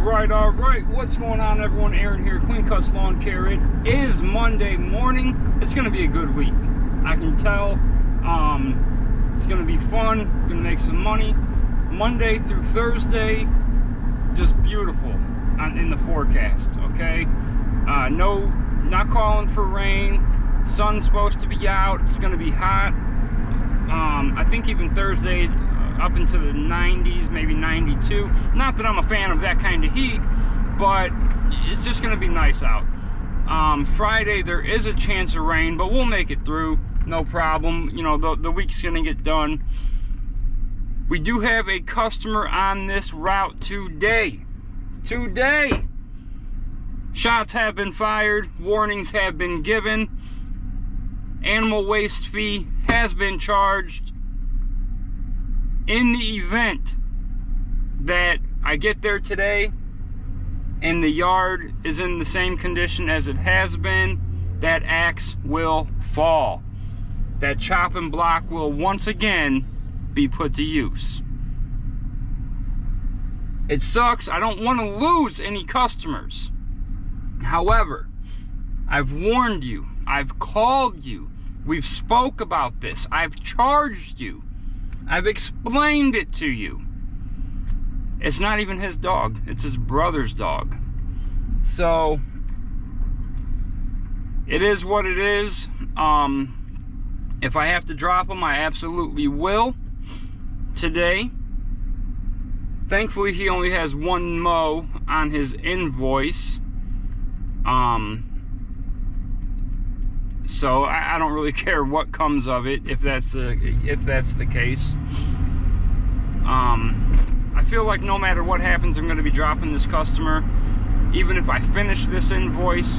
All right. What's going on, everyone? Aaron here, Clean Cuts Lawn Care. It is Monday morning. It's going to be a good week. I can tell. It's going to be fun. Going to make some money. Monday through Thursday, just beautiful in the forecast. Okay. No, not calling for rain. Sun's supposed to be out. It's going to be hot. I think even Thursday up into the 90s, maybe 92. Not that I'm a fan of that kind of heat, but it's just going to be nice out. Friday there is a chance of rain, but we'll make it through, no problem. You know, the week's going to get done. We do have a customer on this route today. Shots have been fired, warnings have been given, animal waste fee has been charged. In the event that I get there today and the yard is in the same condition as it has been, that axe will fall. That chopping block will once again be put to use. It sucks. I don't want to lose any customers. However, I've warned you. I've called you. We've spoke about this. I've charged you. I've explained it to you. It's not even his dog. It's his brother's dog. So, it is what it is. If I have to drop him, I absolutely will today. Thankfully, he only has one mow on his invoice. So I don't really care what comes of it if that's the case. I feel like no matter what happens, I'm going to be dropping this customer. Even if I finish this invoice,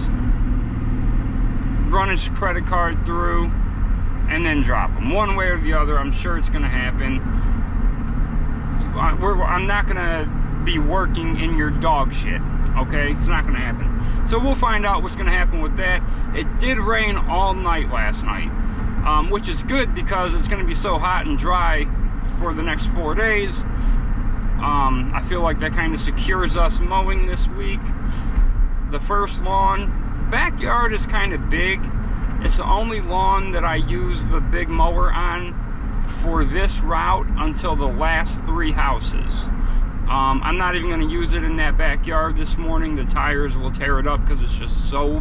run his credit card through, and then drop him. One way or the other, I'm sure it's going to happen. I'm not going to be working in your dog shit. Okay, it's not going to happen. So we'll find out what's going to happen with that. It did rain all night last night, which is good because it's going to be so hot and dry for the next 4 days. I feel like that kind of secures us mowing this week. The first lawn, backyard is kind of big. It's the only lawn that I use the big mower on for this route until the last 3 houses. I'm not even going to use it in that backyard this morning. The tires will tear it up because it's just so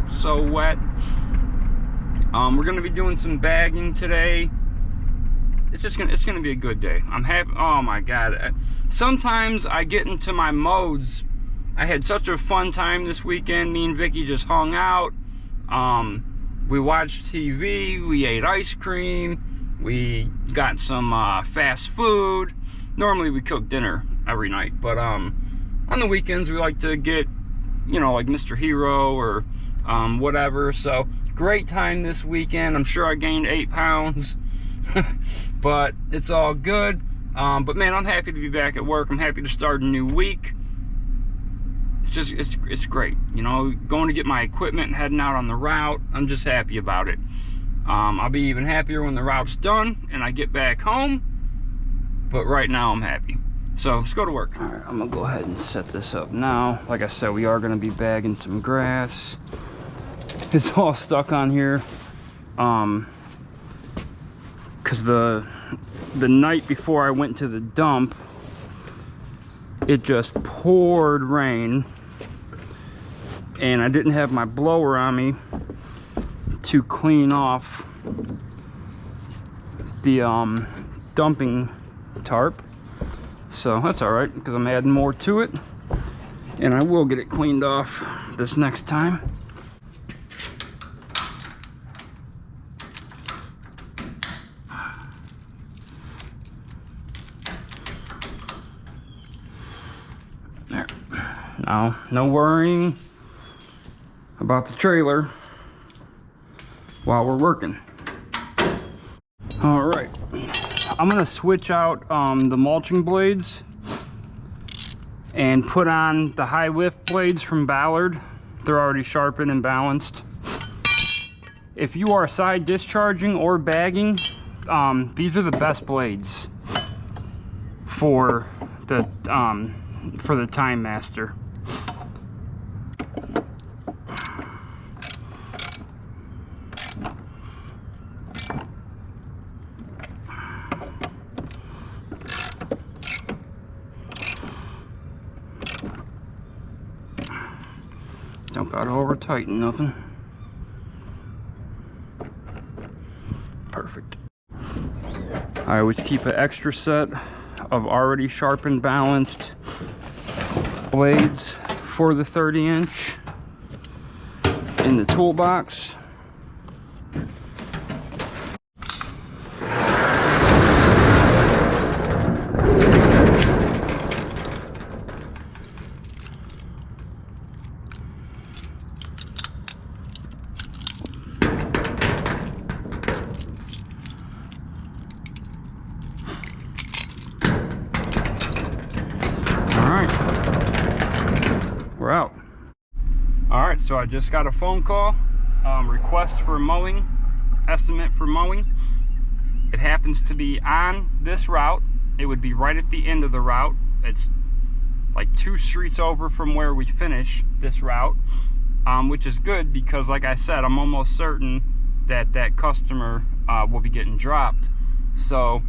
wet. We're going to be doing some bagging today. It's going to be a good day. I'm happy. Oh my god. Sometimes I get into my modes. I had such a fun time this weekend. Me and Vicky just hung out. We watched TV. We ate ice cream. We got some fast food. Normally we cook dinner every night, but on the weekends we like to get, you know, like Mr. Hero or whatever. So great time this weekend. I'm sure I gained 8 pounds but it's all good. But man, I'm happy to be back at work. I'm happy to start a new week. It's great, you know, going to get my equipment and heading out on the route. I'm just happy about it. I'll be even happier when the route's done and I get back home, but right now I'm happy. So let's go to work. All right, I'm gonna go ahead and set this up now. Like I said, we are gonna be bagging some grass. It's all stuck on here because the night before I went to the dump, it just poured rain and I didn't have my blower on me to clean off the dumping tarp. So that's all right because I'm adding more to it and I will get it cleaned off this next time. There. Now, no worrying about the trailer while we're working. All right, I'm gonna switch out the mulching blades and put on the high lift blades from Ballard. They're already sharpened and balanced. If you are side discharging or bagging, these are the best blades for the Time Master. Don't gotta over tighten nothing. Perfect. I always keep an extra set of already sharpened, balanced blades for the 30-inch in the toolbox. We're out. All right, so I just got a phone call, request for mowing, estimate for mowing. It happens to be on this route. It would be right at the end of the route. It's like 2 streets over from where we finish this route, which is good because, like I said, I'm almost certain that that customer will be getting dropped. So,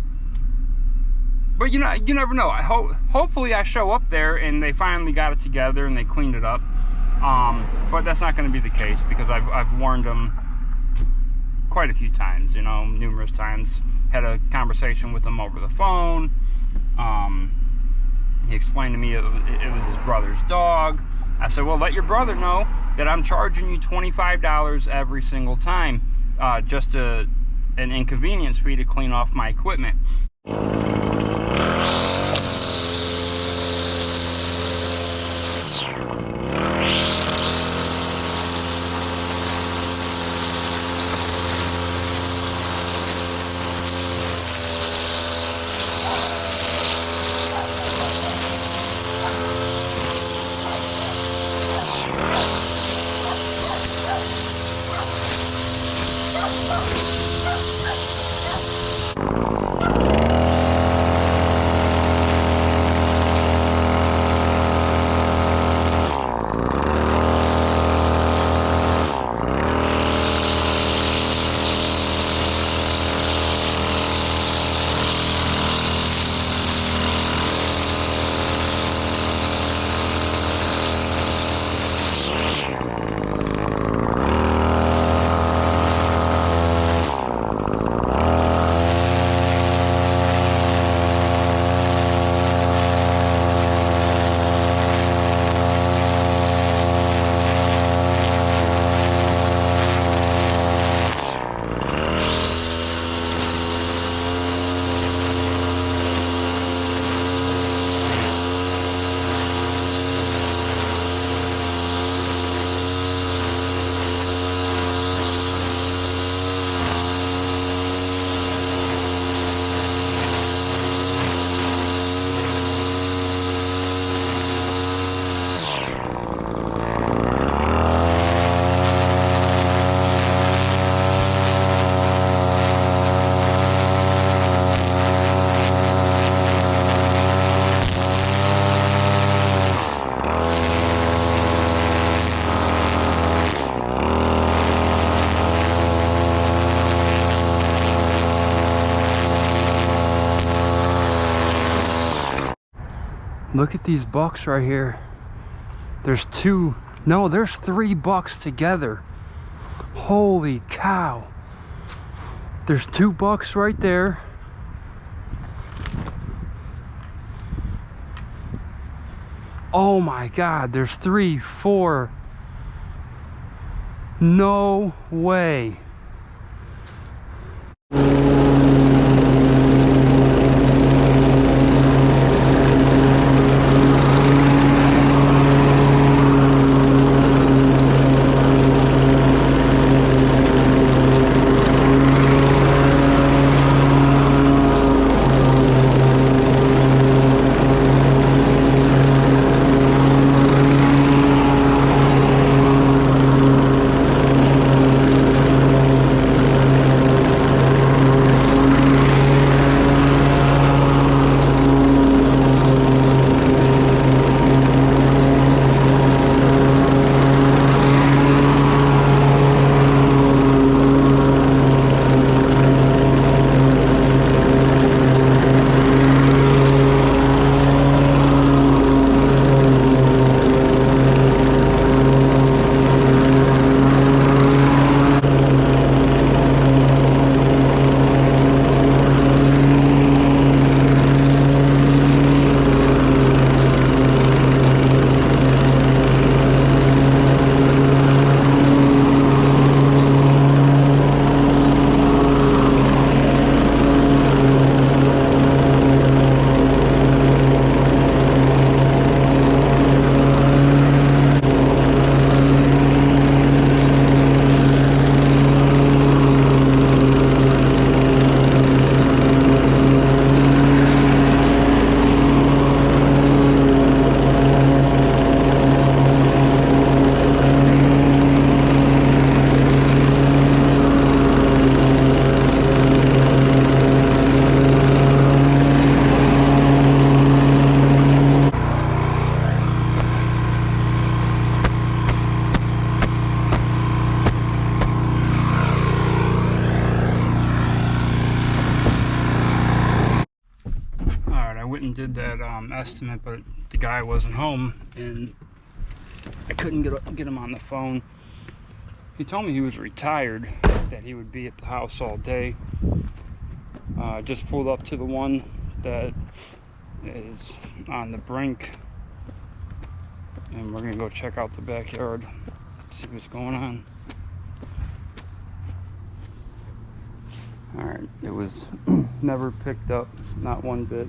but you know, you never know. Hopefully I show up there and they finally got it together and they cleaned it up. But that's not going to be the case because I've warned them quite a few times, you know, numerous times. Had a conversation with him over the phone. He explained to me it was his brother's dog. I said, well, let your brother know that I'm charging you $25 every single time, just an inconvenience fee to clean off my equipment. Look at these bucks right here. There's 2, no, there's 3 bucks together. Holy cow. There's 2 bucks right there. Oh my God, there's 3, 4. No way. did that estimate, but the guy wasn't home, and I couldn't get him on the phone. He told me he was retired, that he would be at the house all day. Just pulled up to the one that is on the brink, and we're gonna go check out the backyard, see what's going on. Alright, it was never picked up, not one bit.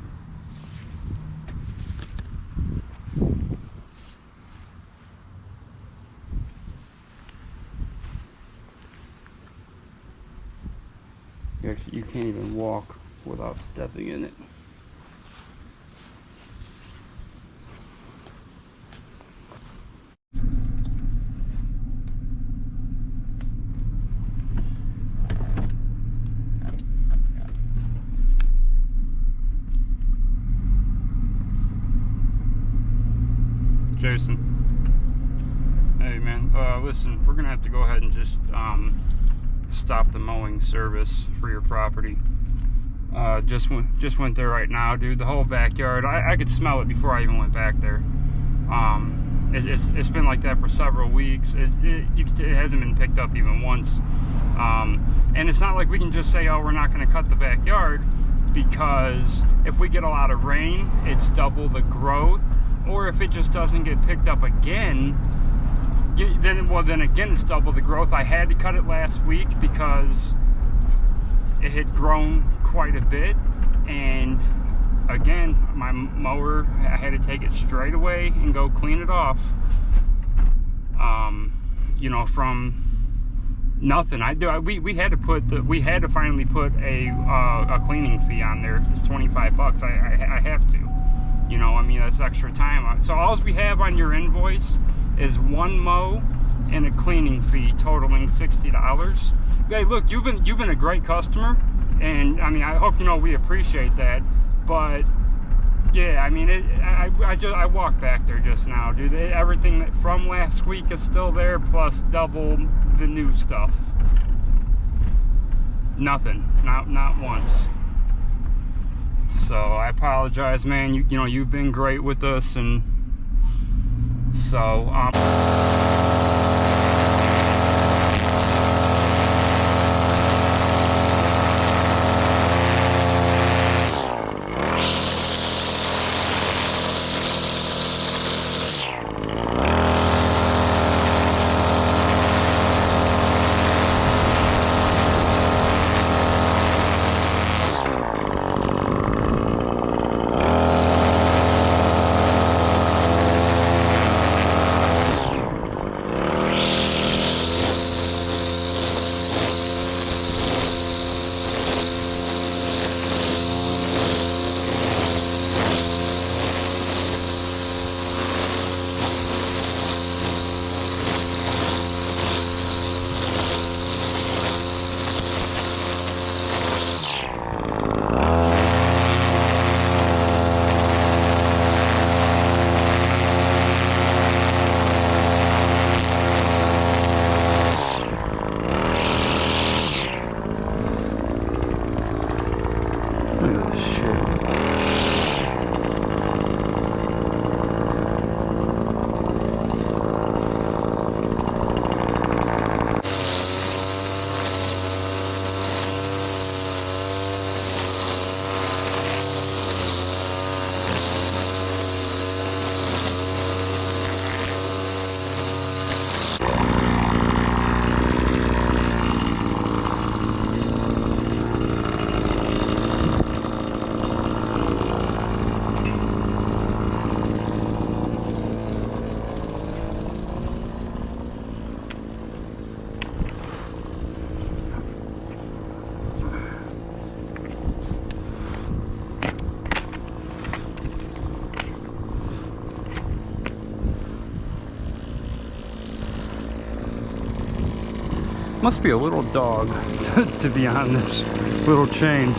You can't even walk without stepping in it. Jason, hey man, listen, we're gonna have to go ahead and just stop the mowing service for your property. Just went there right now, dude. The whole backyard, I could smell it before I even went back there. It's been like that for several weeks. It hasn't been picked up even once. And it's not like we can just say, oh, we're not going to cut the backyard, because if we get a lot of rain, it's double the growth. Or if it just doesn't get picked up again, then again it's double the growth. I had to cut it last week because it had grown quite a bit, and again my mower, I had to take it straight away and go clean it off. You know, from nothing. We had to finally put a cleaning fee on there. It's 25 bucks. I have to. You know, I mean, that's extra time. So all we have on your invoice is one mow and a cleaning fee totaling $60. Hey, look, you've been a great customer, and I mean, I hope you know we appreciate that. But yeah, I mean, I walked back there just now, dude. Everything that from last week is still there, plus double the new stuff. Nothing, not once. So I apologize, man. You know, you've been great with us, and so must be a little dog to be on this little chain.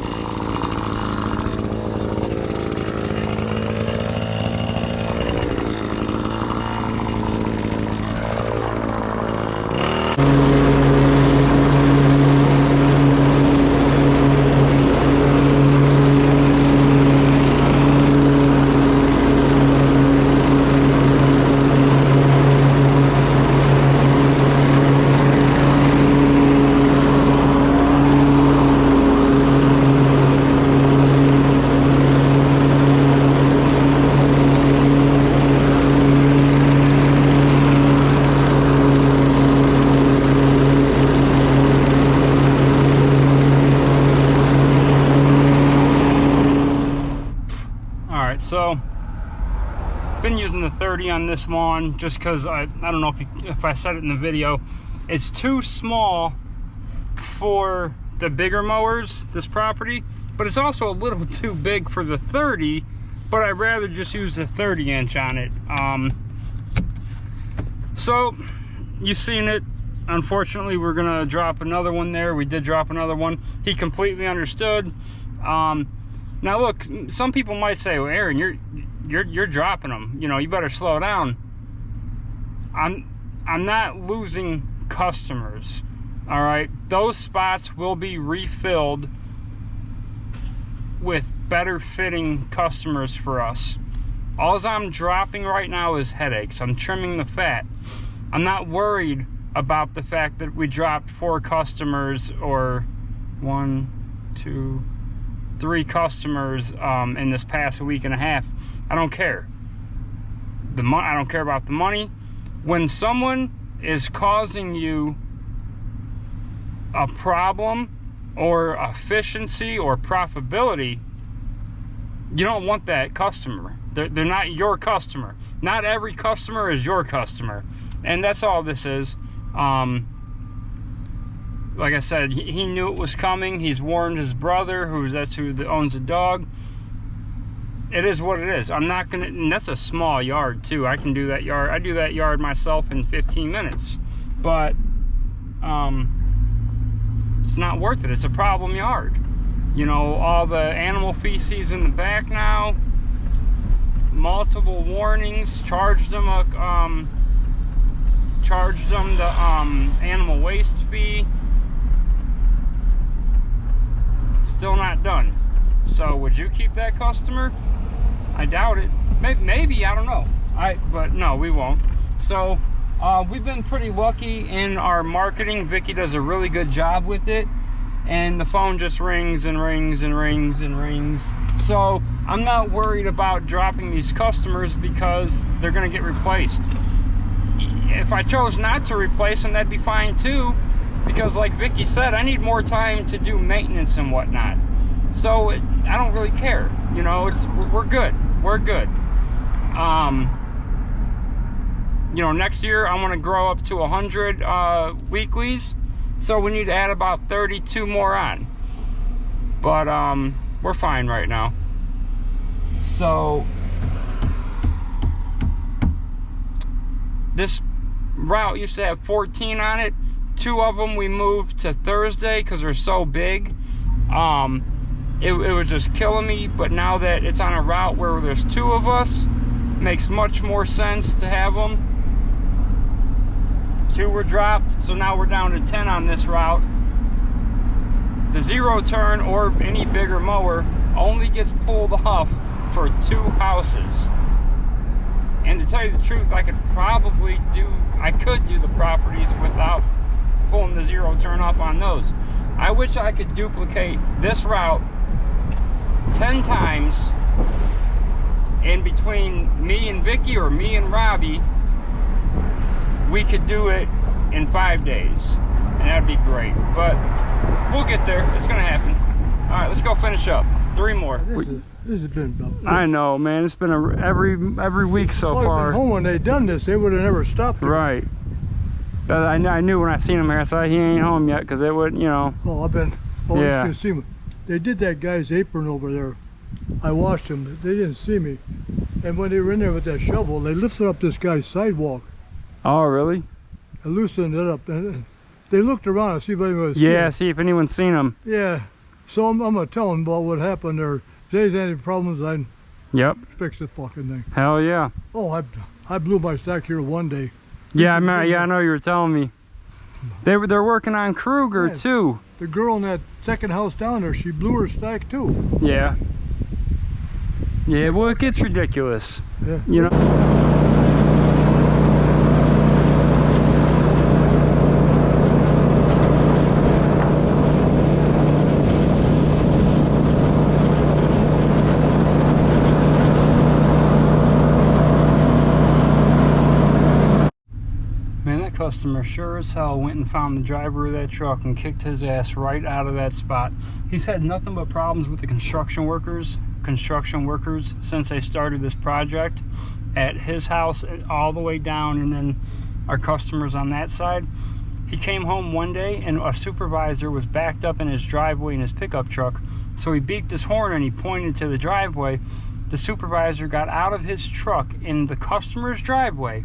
30 on this lawn just because I don't know if I said it in the video. It's too small for the bigger mowers, this property, but it's also a little too big for the 30, but I'd rather just use the 30-inch on it. So you've seen it. Unfortunately, we're gonna drop another one there. We did drop another one. He completely understood. Now look, some people might say, well, Aaron, you're dropping them, you know, you better slow down. I'm not losing customers. All right, those spots will be refilled with better fitting customers for us. All I'm dropping right now is headaches. I'm trimming the fat. I'm not worried about the fact that we dropped 4 customers or 1, 2, 3 customers in this past week and a half. I don't care. I don't care about the money. When someone is causing you a problem or efficiency or profitability, you don't want that customer. They're not your customer. Not every customer is your customer, and that's all this is. Like I said, he knew it was coming. He's warned his brother, that's who owns the dog. It is what it is. I'm not gonna, and that's a small yard too. I can do that yard. I do that yard myself in 15 minutes, but it's not worth it. It's a problem yard. You know, all the animal feces in the back now, multiple warnings, charged them the animal waste fee. Still not done. So would you keep that customer? I doubt it. Maybe, I don't know. But no, we won't. So we've been pretty lucky in our marketing. Vicky does a really good job with it, and the phone just rings and rings and rings and rings. So I'm not worried about dropping these customers because they're going to get replaced. If I chose not to replace them, that'd be fine too, because like Vicky said, I need more time to do maintenance and whatnot. So I don't really care, you know. We're good. We're good. You know, next year I want to grow up to 100 weeklies, so we need to add about 32 more on. But we're fine right now. So this route used to have 14 on it. 2 of them we moved to Thursday because they're so big. It was just killing me, but now that it's on a route where there's 2 of us, makes much more sense to have them. 2 were dropped, so now we're down to 10 on this route. The 0 turn or any bigger mower only gets pulled off for 2 houses. And to tell you the truth, I could do the properties without pulling the 0 turn off on those. I wish I could duplicate this route 10 times, and between me and Vicky or me and Robbie, we could do it in 5 days, and that'd be great. But we'll get there. It's gonna happen. All right, let's go finish up. 3 more. This has been I know, man. It's been every week so far. I've been home when they done this. They would have never stopped here. Right. I knew when I seen him here. I thought he ain't home yet, because it would, you know. Oh, I've been. Oh, yeah. You see him. They did that guy's apron over there. I watched them. They didn't see me. And when they were in there with that shovel, they lifted up this guy's sidewalk. Oh, really? And loosened it up. And they looked around to see if anyone was Yeah, see if anyone's seen him. Yeah. So I'm going to tell them about what happened there. If there's any problems, I fix the fucking thing. Hell yeah. Oh, I blew my stack here one day. Yeah, I know you were telling me. They're working on Kruger too. The girl in that second house down there, she blew her stack too. Yeah. Yeah, well, it gets ridiculous. Yeah. You know. Customer sure as hell went and found the driver of that truck and kicked his ass right out of that spot. He's had nothing but problems with the construction workers since they started this project. at his house all the way down, and then our customers on that side. He came home one day and a supervisor was backed up in his driveway in his pickup truck. So he beeped his horn and he pointed to the driveway. The supervisor got out of his truck in the customer's driveway,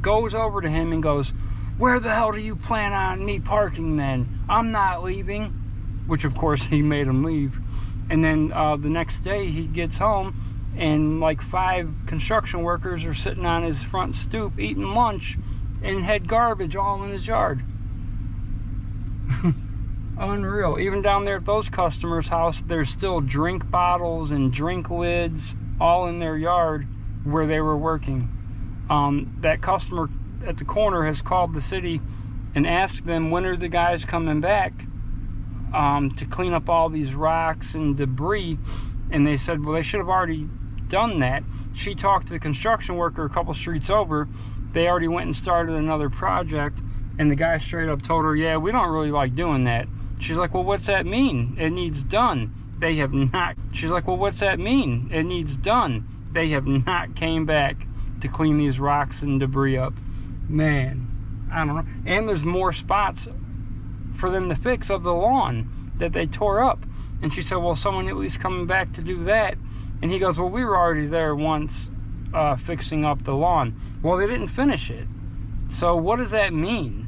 goes over to him and goes, "Where the hell do you plan on me parking then? I'm not leaving." Which of course he made him leave. And then the next day he gets home and like 5 construction workers are sitting on his front stoop eating lunch and had garbage all in his yard. Unreal. Even down there at those customers' house, there's still drink bottles and drink lids all in their yard where they were working. That customer at the corner has called the city and asked them when are the guys coming back to clean up all these rocks and debris, and they said, well, they should have already done that. She talked to the construction worker a couple streets over. They already went and started another project, and the guy straight up told her, yeah, we don't really like doing that. She's like, well, what's that mean? It needs done. They have not. She's like, well, what's that mean? It needs done. They have not came back to clean these rocks and debris up. Man, I don't know. And there's more spots for them to fix of the lawn that they tore up. And she said, well, someone at least coming back to do that. And he goes, well, we were already there once fixing up the lawn. Well, they didn't finish it. So what does that mean?